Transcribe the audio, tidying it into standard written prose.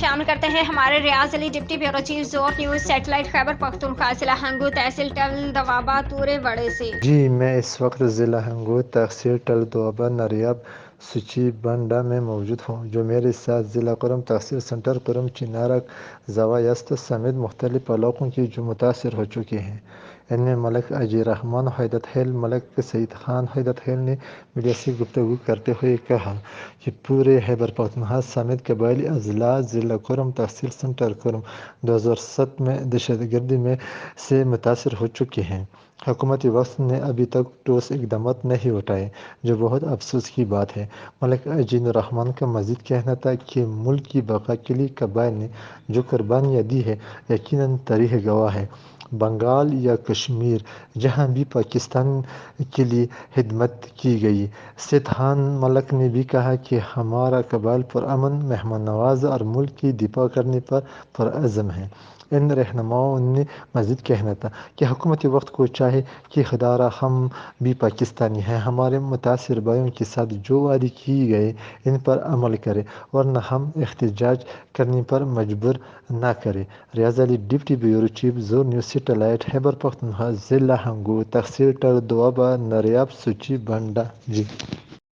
شامل کرتے ہیں ہمارے ریاض علی، ڈپٹی بیورو چیف زور نیوز سیٹلائٹ خیبر پختونخوا، ضلع ہنگو، تحصیل ٹل دوابہ تورے وڑے سے۔ جی میں اس وقت ضلع ہنگو، تحصیل ٹل دوابہ نریاب سچی بنڈا میں موجود ہوں۔ جو میرے ساتھ ضلع کرم، تحصیل سنٹر کرم، چنارک، زوایست سمیت مختلف علاقوں کی جو متاثر ہو چکے ہیں، ان میں ملک اجی رحمان حیدت حیل، ملک سعید خان حیدت حیل نے میڈیا سے گفتگو کرتے ہوئے کہا کہ پورے خیبر پختونخوا سمیت قبائلی اضلاع ضلع کرم، تحصیل سنٹر کرم 2007 میں دہشت گردی میں سے متاثر ہو چکے ہیں۔ حکومت وقت نے ابھی تک ٹھوس اقدامات نہیں اٹھائے، جو بہت افسوس کی بات ہے۔ ملک اجی الرحمان کا مزید کہنا تھا کہ ملک کی بقا کے لیے قبائل نے جو قربانیاں دی ہیں، یقیناً تاریخ گواہ ہے۔ بنگال یا کشمیر، جہاں بھی پاکستان کے لیے خدمت کی گئی۔ سید خان ملک نے بھی کہا کہ ہمارا قبائل پرامن، مہمان نواز اور ملک کی دفاع کرنے پر پرعزم ہے۔ ان رہنماؤں نے مزید کہنا تھا کہ حکومت وقت کو چاہیے کہ خدا ہم بھی پاکستانی ہیں، ہمارے متاثر بھائیوں کے ساتھ جو وعدے کیے گئے ان پر عمل کرے، ورنہ ہم احتجاج کرنے پر مجبور نہ کرے۔ ریاض علی، ڈپٹی بیورو چیف زور نیوز سیٹلائٹ خیبر پختونخوا، ضلع ہنگو، تحصیل ٹل دوابہ نریاب سچی بنڈا۔ جی